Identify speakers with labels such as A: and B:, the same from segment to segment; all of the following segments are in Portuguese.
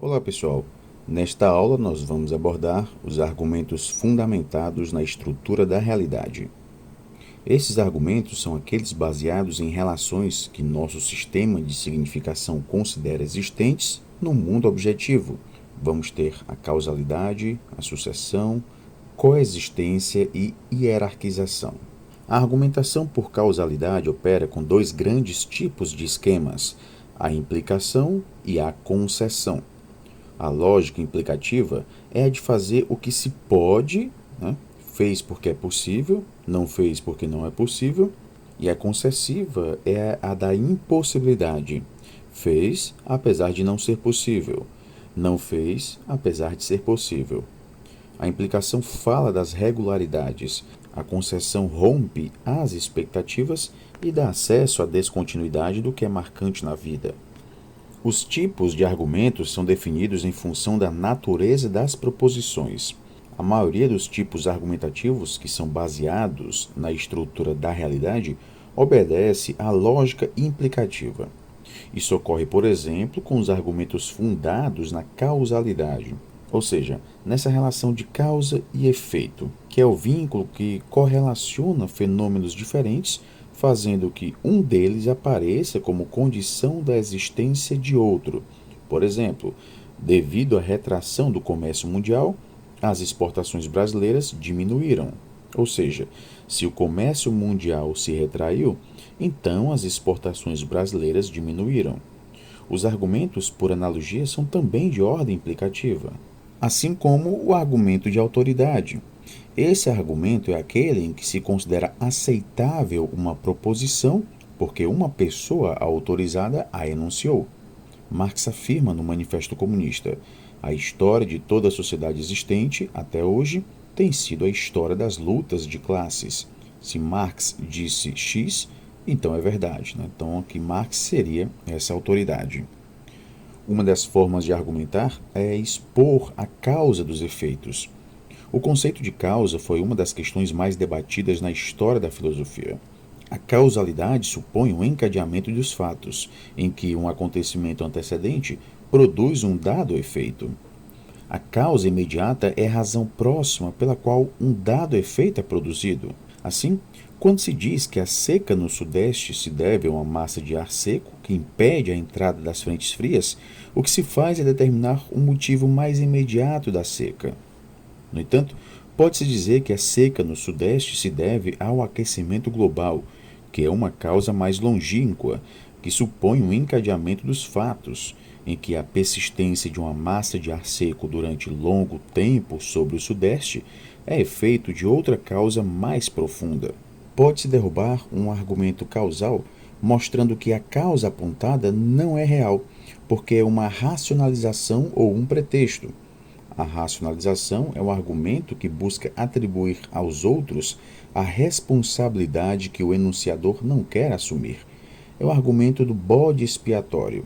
A: Olá pessoal, nesta aula nós vamos abordar os argumentos fundamentados na estrutura da realidade. Esses argumentos são aqueles baseados em relações que nosso sistema de significação considera existentes no mundo objetivo. Vamos ter a causalidade, a sucessão, coexistência e hierarquização. A argumentação por causalidade opera com dois grandes tipos de esquemas, a implicação e a concessão. A lógica implicativa é a de fazer o que se pode, né? Fez porque é possível, não fez porque não é possível, e a concessiva é a da impossibilidade. Fez apesar de não ser possível, não fez apesar de ser possível. A implicação fala das regularidades, a concessão rompe as expectativas e dá acesso à descontinuidade do que é marcante na vida. Os tipos de argumentos são definidos em função da natureza das proposições. A maioria dos tipos argumentativos que são baseados na estrutura da realidade obedece à lógica implicativa. Isso ocorre, por exemplo, com os argumentos fundados na causalidade, ou seja, nessa relação de causa e efeito, que é o vínculo que correlaciona fenômenos diferentes, fazendo que um deles apareça como condição da existência de outro. Por exemplo, devido à retração do comércio mundial, as exportações brasileiras diminuíram. Ou seja, se o comércio mundial se retraiu, então as exportações brasileiras diminuíram. Os argumentos, por analogia, são também de ordem implicativa, assim como o argumento de autoridade. Esse argumento é aquele em que se considera aceitável uma proposição porque uma pessoa autorizada a enunciou. Marx afirma no Manifesto Comunista: a história de toda a sociedade existente, até hoje, tem sido a história das lutas de classes. Se Marx disse X, então é verdade, né? Então aqui Marx seria essa autoridade. Uma das formas de argumentar é expor a causa dos efeitos. O conceito de causa foi uma das questões mais debatidas na história da filosofia. A causalidade supõe um encadeamento dos fatos, em que um acontecimento antecedente produz um dado efeito. A causa imediata é a razão próxima pela qual um dado efeito é produzido. Assim, quando se diz que a seca no Sudeste se deve a uma massa de ar seco que impede a entrada das frentes frias, o que se faz é determinar um motivo mais imediato da seca. No entanto, pode-se dizer que a seca no Sudeste se deve ao aquecimento global, que é uma causa mais longínqua, que supõe um encadeamento dos fatos, em que a persistência de uma massa de ar seco durante longo tempo sobre o Sudeste é efeito de outra causa mais profunda. Pode-se derrubar um argumento causal mostrando que a causa apontada não é real, porque é uma racionalização ou um pretexto. A racionalização é um argumento que busca atribuir aos outros a responsabilidade que o enunciador não quer assumir. É o argumento do bode expiatório.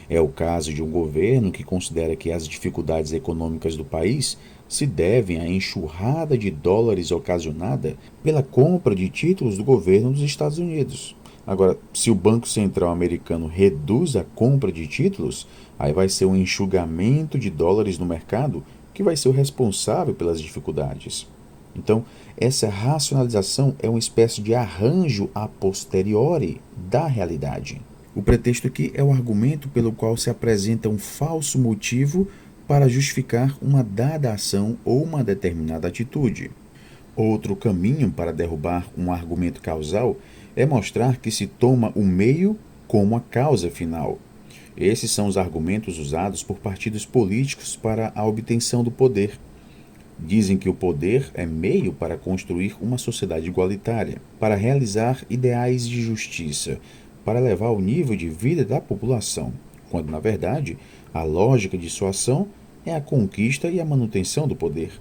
A: É o caso de um governo que considera que as dificuldades econômicas do país se devem à enxurrada de dólares ocasionada pela compra de títulos do governo dos Estados Unidos. Agora, se o Banco Central americano reduz a compra de títulos, aí vai ser um enxugamento de dólares no mercado que vai ser o responsável pelas dificuldades. Então, essa racionalização é uma espécie de arranjo a posteriori da realidade. O pretexto aqui é o argumento pelo qual se apresenta um falso motivo para justificar uma dada ação ou uma determinada atitude. Outro caminho para derrubar um argumento causal é mostrar que se toma o meio como a causa final. Esses são os argumentos usados por partidos políticos para a obtenção do poder. Dizem que o poder é meio para construir uma sociedade igualitária, para realizar ideais de justiça, para elevar o nível de vida da população, quando, na verdade, a lógica de sua ação é a conquista e a manutenção do poder.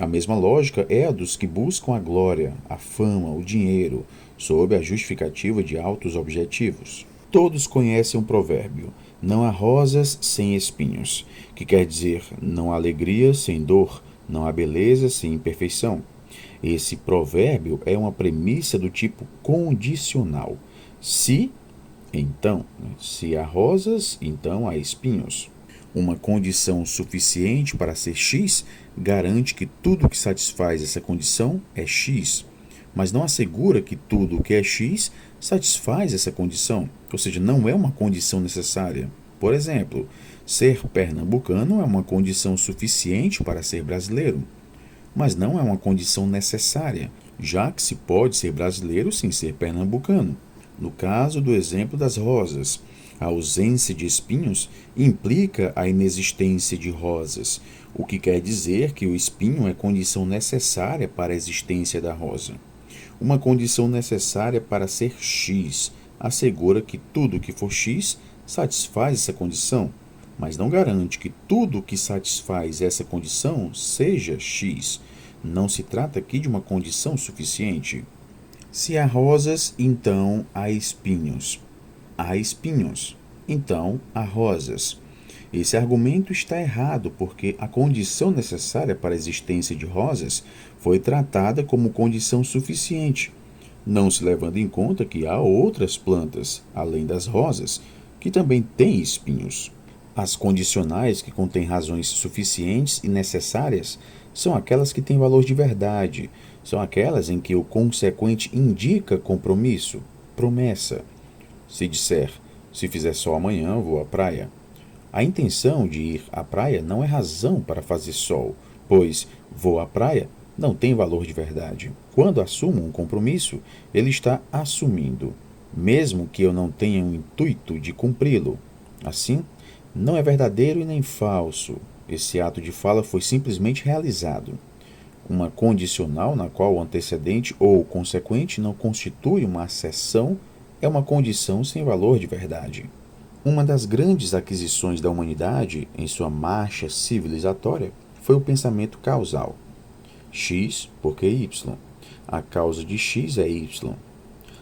A: A mesma lógica é a dos que buscam a glória, a fama, o dinheiro, sob a justificativa de altos objetivos. Todos conhecem um provérbio: não há rosas sem espinhos, que quer dizer não há alegria sem dor, não há beleza sem imperfeição. Esse provérbio é uma premissa do tipo condicional. Se, então, se há rosas, então há espinhos. Uma condição suficiente para ser X garante que tudo que satisfaz essa condição é X, mas não assegura que tudo o que é X satisfaz essa condição, ou seja, não é uma condição necessária. Por exemplo, ser pernambucano é uma condição suficiente para ser brasileiro, mas não é uma condição necessária, já que se pode ser brasileiro sem ser pernambucano. No caso do exemplo das rosas, a ausência de espinhos implica a inexistência de rosas, o que quer dizer que o espinho é condição necessária para a existência da rosa. Uma condição necessária para ser X assegura que tudo que for X satisfaz essa condição, mas não garante que tudo que satisfaz essa condição seja X. Não se trata aqui de uma condição suficiente. Se há rosas, então há espinhos. Há espinhos, então há rosas. Esse argumento está errado porque a condição necessária para a existência de rosas foi tratada como condição suficiente, não se levando em conta que há outras plantas, além das rosas, que também têm espinhos. As condicionais que contêm razões suficientes e necessárias são aquelas que têm valor de verdade, são aquelas em que o consequente indica compromisso, promessa. Se disser, se fizer sol amanhã, vou à praia. A intenção de ir à praia não é razão para fazer sol, pois vou à praia não tem valor de verdade. Quando assumo um compromisso, ele está assumindo, mesmo que eu não tenha o intuito de cumpri-lo. Assim, não é verdadeiro e nem falso. Esse ato de fala foi simplesmente realizado. Uma condicional na qual o antecedente ou o consequente não constitui uma acessão é uma condição sem valor de verdade. Uma das grandes aquisições da humanidade em sua marcha civilizatória foi o pensamento causal. X porque Y. A causa de X é Y.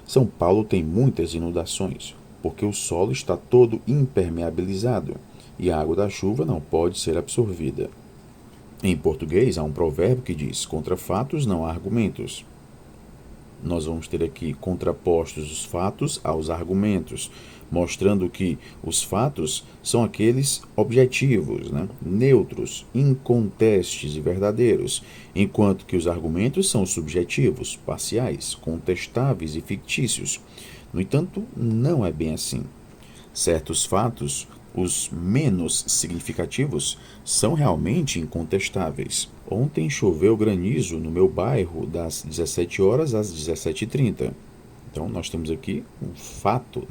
A: São Paulo tem muitas inundações, porque o solo está todo impermeabilizado e a água da chuva não pode ser absorvida. Em português, há um provérbio que diz: contra fatos não há argumentos. Nós vamos ter aqui contrapostos os fatos aos argumentos, mostrando que os fatos são aqueles objetivos, neutros, incontestes e verdadeiros, enquanto que os argumentos são subjetivos, parciais, contestáveis e fictícios. No entanto, não é bem assim. Certos fatos, os menos significativos, são realmente incontestáveis. Ontem choveu granizo no meu bairro das 17 horas às 17h30. Então, nós temos aqui um fato,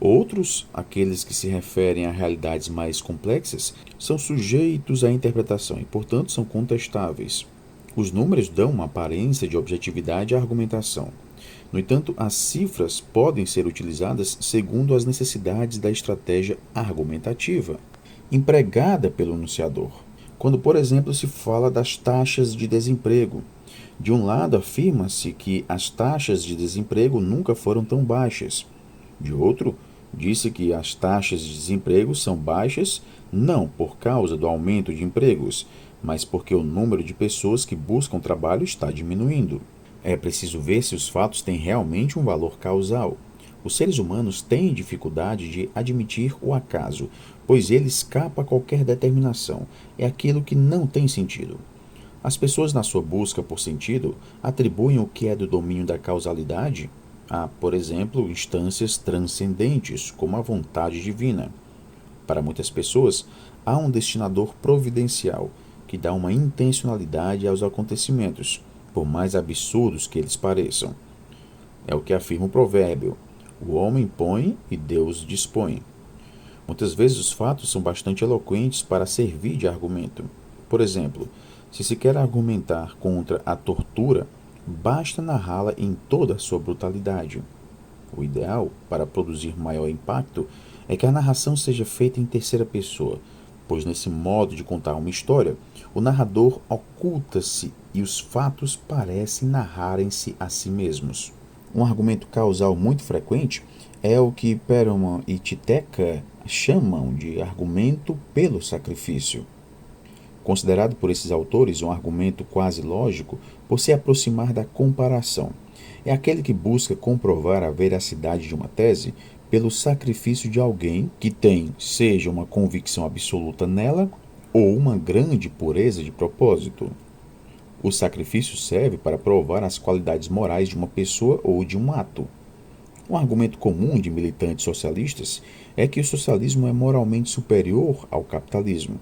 A: Outros, aqueles que se referem a realidades mais complexas, são sujeitos à interpretação e, portanto, são contestáveis. Os números dão uma aparência de objetividade à argumentação. No entanto, as cifras podem ser utilizadas segundo as necessidades da estratégia argumentativa empregada pelo enunciador. Quando, por exemplo, se fala das taxas de desemprego, de um lado afirma-se que as taxas de desemprego nunca foram tão baixas. De outro, disse que as taxas de desemprego são baixas não por causa do aumento de empregos, mas porque o número de pessoas que buscam trabalho está diminuindo. É preciso ver se os fatos têm realmente um valor causal. Os seres humanos têm dificuldade de admitir o acaso, pois ele escapa a qualquer determinação. É aquilo que não tem sentido. As pessoas, na sua busca por sentido, atribuem o que é do domínio da causalidade a, por exemplo, instâncias transcendentes, como a vontade divina. Para muitas pessoas, há um destinador providencial que dá uma intencionalidade aos acontecimentos, por mais absurdos que eles pareçam. É o que afirma o provérbio: o homem põe e Deus dispõe. Muitas vezes os fatos são bastante eloquentes para servir de argumento. Por exemplo, se se quer argumentar contra a tortura, basta narrá-la em toda a sua brutalidade. O ideal, para produzir maior impacto, é que a narração seja feita em terceira pessoa, pois nesse modo de contar uma história, o narrador oculta-se e os fatos parecem narrarem-se a si mesmos. Um argumento causal muito frequente é o que Perelman e Titeca chamam de argumento pelo sacrifício. Considerado por esses autores um argumento quase lógico por se aproximar da comparação. É aquele que busca comprovar a veracidade de uma tese pelo sacrifício de alguém que tem, seja uma convicção absoluta nela ou uma grande pureza de propósito. O sacrifício serve para provar as qualidades morais de uma pessoa ou de um ato. Um argumento comum de militantes socialistas é que o socialismo é moralmente superior ao capitalismo,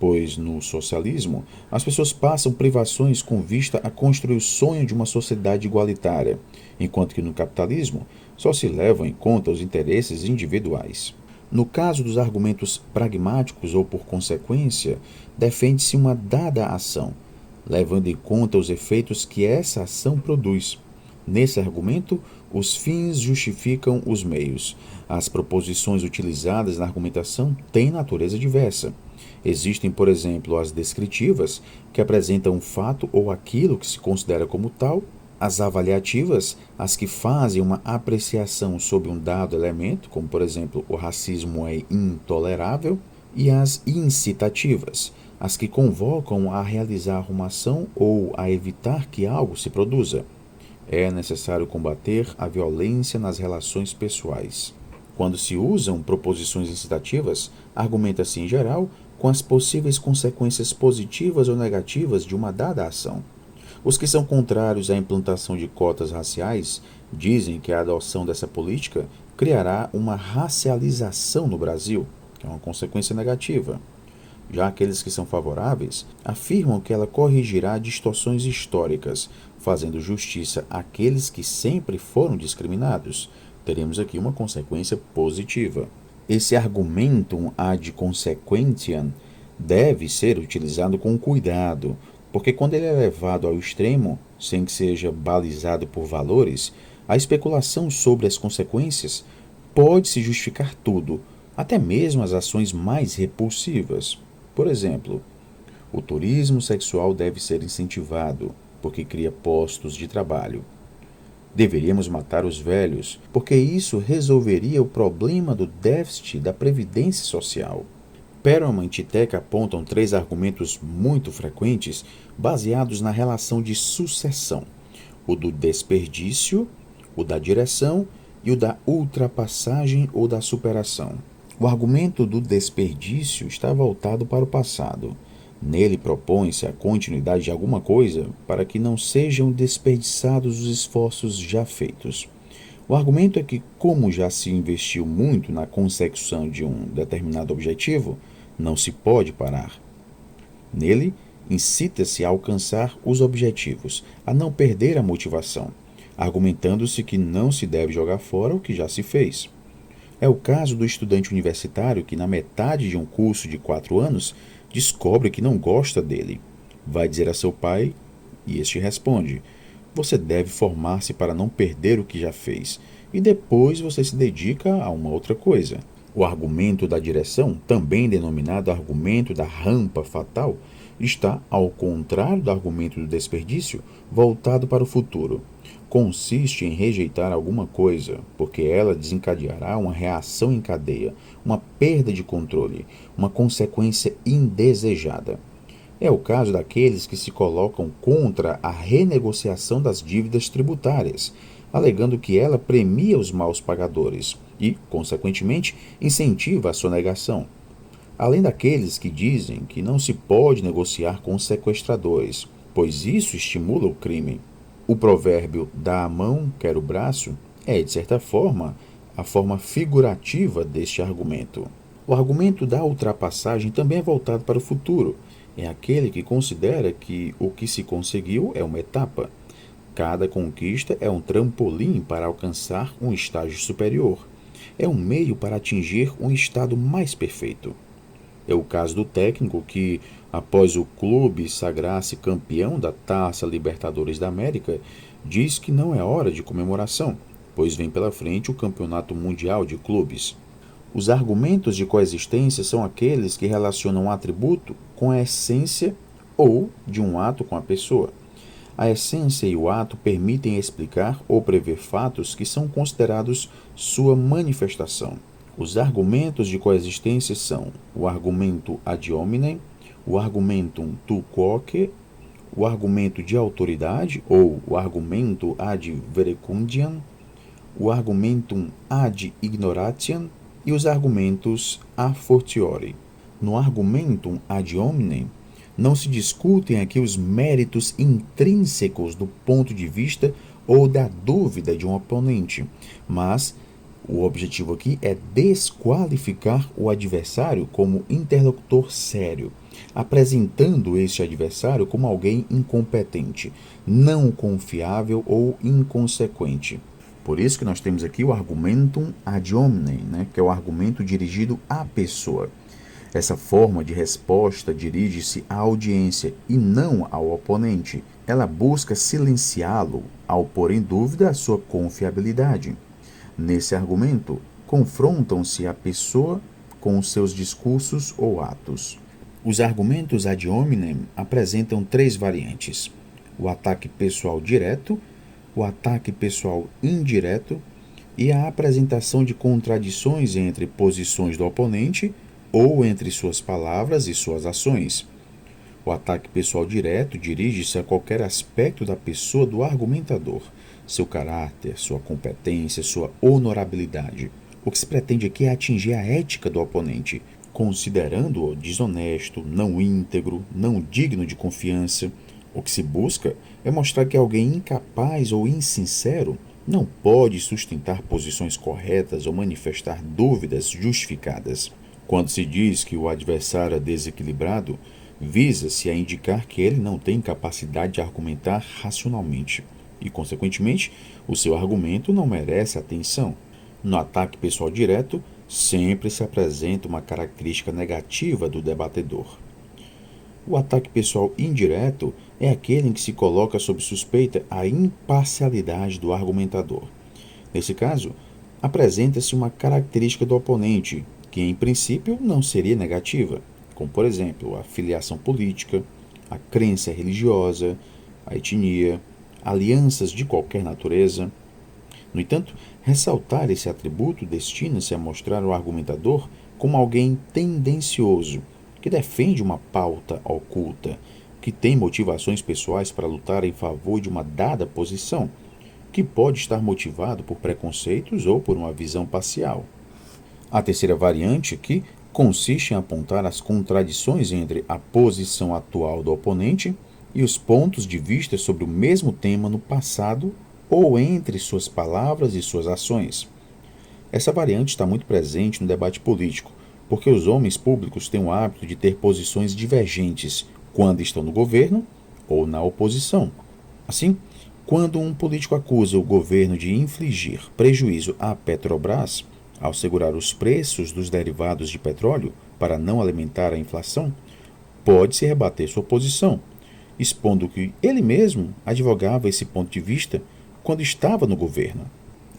A: pois no socialismo as pessoas passam privações com vista a construir o sonho de uma sociedade igualitária, enquanto que no capitalismo só se levam em conta os interesses individuais. No caso dos argumentos pragmáticos ou por consequência, defende-se uma dada ação, levando em conta os efeitos que essa ação produz. Nesse argumento, os fins justificam os meios. As proposições utilizadas na argumentação têm natureza diversa. Existem, por exemplo, as descritivas, que apresentam um fato ou aquilo que se considera como tal, as avaliativas, as que fazem uma apreciação sobre um dado elemento, como por exemplo, o racismo é intolerável, e as incitativas, as que convocam a realizar uma ação ou a evitar que algo se produza. É necessário combater a violência nas relações pessoais. Quando se usam proposições incitativas, argumenta-se em geral com as possíveis consequências positivas ou negativas de uma dada ação. Os que são contrários à implantação de cotas raciais dizem que a adoção dessa política criará uma racialização no Brasil, que é uma consequência negativa. Já aqueles que são favoráveis afirmam que ela corrigirá distorções históricas, fazendo justiça àqueles que sempre foram discriminados. Teremos aqui uma consequência positiva. Esse argumentum ad consequentiam deve ser utilizado com cuidado, porque quando ele é levado ao extremo, sem que seja balizado por valores, a especulação sobre as consequências pode se justificar tudo, até mesmo as ações mais repulsivas. Por exemplo, o turismo sexual deve ser incentivado, porque cria postos de trabalho. Deveríamos matar os velhos, porque isso resolveria o problema do déficit da previdência social. Perelman e Titec apontam três argumentos muito frequentes baseados na relação de sucessão: o do desperdício, o da direção e o da ultrapassagem ou da superação. O argumento do desperdício está voltado para o passado. Nele propõe-se a continuidade de alguma coisa para que não sejam desperdiçados os esforços já feitos. O argumento é que, como já se investiu muito na consecução de um determinado objetivo, não se pode parar. Nele, incita-se a alcançar os objetivos, a não perder a motivação, argumentando-se que não se deve jogar fora o que já se fez. É o caso do estudante universitário que, na metade de um curso de 4 anos, descobre que não gosta dele. Vai dizer a seu pai e este responde: você deve formar-se para não perder o que já fez, e depois você se dedica a uma outra coisa. O argumento da direção, também denominado argumento da rampa fatal, está, ao contrário do argumento do desperdício, voltado para o futuro. Consiste em rejeitar alguma coisa, porque ela desencadeará uma reação em cadeia, uma perda de controle, uma consequência indesejada. É o caso daqueles que se colocam contra a renegociação das dívidas tributárias, alegando que ela premia os maus pagadores e, consequentemente, incentiva a sonegação. Além daqueles que dizem que não se pode negociar com os sequestradores, pois isso estimula o crime. O provérbio dá a mão, quer o braço, é, de certa forma, a forma figurativa deste argumento. O argumento da ultrapassagem também é voltado para o futuro. É aquele que considera que o que se conseguiu é uma etapa. Cada conquista é um trampolim para alcançar um estágio superior. É um meio para atingir um estado mais perfeito. É o caso do técnico que, após o clube sagrar-se campeão da Taça Libertadores da América, diz que não é hora de comemoração, pois vem pela frente o Campeonato Mundial de Clubes. Os argumentos de coexistência são aqueles que relacionam um atributo com a essência ou de um ato com a pessoa. A essência e o ato permitem explicar ou prever fatos que são considerados sua manifestação. Os argumentos de coexistência são o argumento ad hominem, o argumentum tu quoque, o argumento de autoridade ou o argumento ad verecundiam, o argumentum ad ignoratiam e os argumentos a fortiori. No argumentum ad hominem, não se discutem aqui os méritos intrínsecos do ponto de vista ou da dúvida de um oponente, mas o objetivo aqui é desqualificar o adversário como interlocutor sério, apresentando este adversário como alguém incompetente, não confiável ou inconsequente. Por isso que nós temos aqui o argumentum ad hominem, que é o argumento dirigido à pessoa. Essa forma de resposta dirige-se à audiência e não ao oponente. Ela busca silenciá-lo ao pôr em dúvida a sua confiabilidade. Nesse argumento, confrontam-se a pessoa com os seus discursos ou atos. Os argumentos ad hominem apresentam três variantes: o ataque pessoal direto, o ataque pessoal indireto e a apresentação de contradições entre posições do oponente ou entre suas palavras e suas ações. O ataque pessoal direto dirige-se a qualquer aspecto da pessoa do argumentador, seu caráter, sua competência, sua honorabilidade. O que se pretende aqui é atingir a ética do oponente, considerando-o desonesto, não íntegro, não digno de confiança. O que se busca é mostrar que alguém incapaz ou insincero não pode sustentar posições corretas ou manifestar dúvidas justificadas. Quando se diz que o adversário é desequilibrado, visa-se a indicar que ele não tem capacidade de argumentar racionalmente e, consequentemente, o seu argumento não merece atenção. No ataque pessoal direto, sempre se apresenta uma característica negativa do debatedor. O ataque pessoal indireto é aquele em que se coloca sob suspeita a imparcialidade do argumentador. Nesse caso, apresenta-se uma característica do oponente, que em princípio não seria negativa, como por exemplo a filiação política, a crença religiosa, a etnia, alianças de qualquer natureza. No entanto, ressaltar esse atributo destina-se a mostrar o argumentador como alguém tendencioso, que defende uma pauta oculta, que tem motivações pessoais para lutar em favor de uma dada posição, que pode estar motivado por preconceitos ou por uma visão parcial. A terceira variante aqui consiste em apontar as contradições entre a posição atual do oponente e os pontos de vista sobre o mesmo tema no passado ou entre suas palavras e suas ações. Essa variante está muito presente no debate político, porque os homens públicos têm o hábito de ter posições divergentes quando estão no governo ou na oposição. Assim, quando um político acusa o governo de infligir prejuízo à Petrobras, ao segurar os preços dos derivados de petróleo para não alimentar a inflação, pode-se rebater sua posição, expondo que ele mesmo advogava esse ponto de vista quando estava no governo.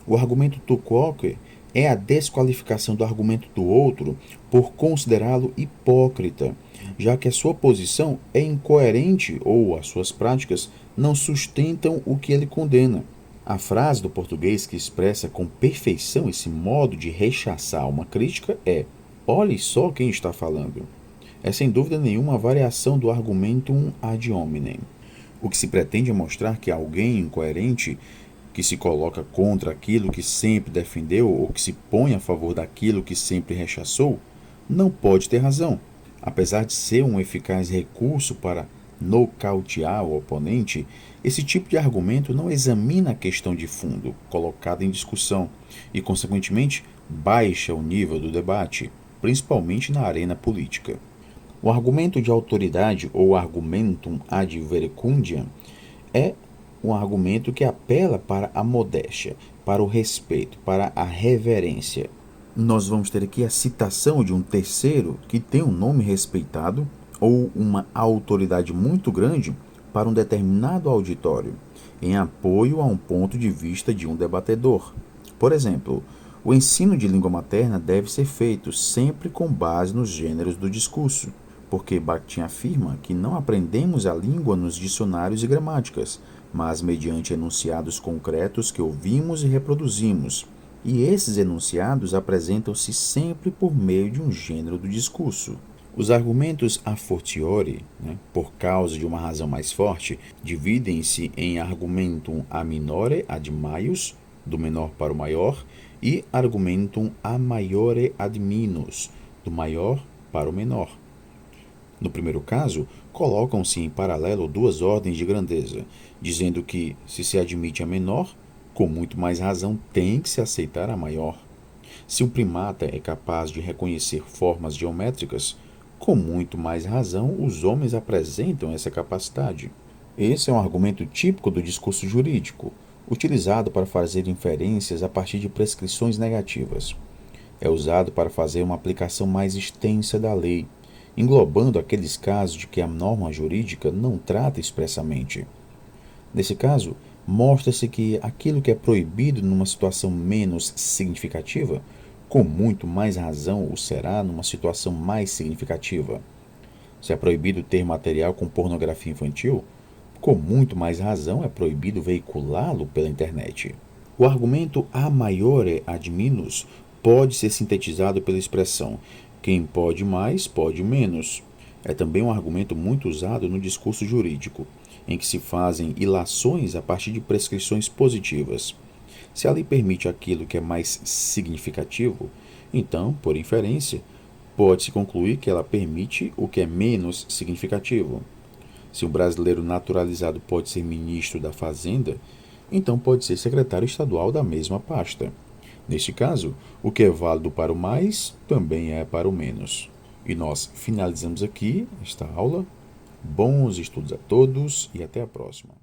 A: O argumento tu quoque é a desqualificação do argumento do outro por considerá-lo hipócrita, já que a sua posição é incoerente ou as suas práticas não sustentam o que ele condena. A frase do português que expressa com perfeição esse modo de rechaçar uma crítica é: olhe só quem está falando. É sem dúvida nenhuma a variação do argumentum ad hominem. O que se pretende é mostrar que alguém incoerente, que se coloca contra aquilo que sempre defendeu ou que se põe a favor daquilo que sempre rechaçou, não pode ter razão. Apesar de ser um eficaz recurso para nocautear o oponente, esse tipo de argumento não examina a questão de fundo colocada em discussão e, consequentemente, baixa o nível do debate, principalmente na arena política. O argumento de autoridade ou argumentum ad verecundiam é um argumento que apela para a modéstia, para o respeito, para a reverência. Nós vamos ter aqui a citação de um terceiro que tem um nome respeitado ou uma autoridade muito grande para um determinado auditório, em apoio a um ponto de vista de um debatedor. Por exemplo, o ensino de língua materna deve ser feito sempre com base nos gêneros do discurso, porque Bakhtin afirma que não aprendemos a língua nos dicionários e gramáticas, mas mediante enunciados concretos que ouvimos e reproduzimos. E esses enunciados apresentam-se sempre por meio de um gênero do discurso. Os argumentos a fortiori, por causa de uma razão mais forte, dividem-se em argumentum a minore ad maius do menor para o maior, e argumentum a maiore ad minus, do maior para o menor. No primeiro caso, colocam-se em paralelo duas ordens de grandeza, dizendo que, se admite a menor, com muito mais razão tem que se aceitar a maior. Se um primata é capaz de reconhecer formas geométricas, com muito mais razão os homens apresentam essa capacidade. Esse é um argumento típico do discurso jurídico, utilizado para fazer inferências a partir de prescrições negativas. É usado para fazer uma aplicação mais extensa da lei, englobando aqueles casos de que a norma jurídica não trata expressamente. Nesse caso, mostra-se que aquilo que é proibido numa situação menos significativa, com muito mais razão o será numa situação mais significativa. Se é proibido ter material com pornografia infantil, com muito mais razão é proibido veiculá-lo pela internet. O argumento a maiore ad minus pode ser sintetizado pela expressão quem pode mais, pode menos. É também um argumento muito usado no discurso jurídico, em que se fazem ilações a partir de prescrições positivas. Se a lei permite aquilo que é mais significativo, então, por inferência, pode-se concluir que ela permite o que é menos significativo. Se um brasileiro naturalizado pode ser ministro da Fazenda, então pode ser secretário estadual da mesma pasta. Neste caso, o que é válido para o mais também é para o menos. E nós finalizamos aqui esta aula. Bons estudos a todos e até a próxima.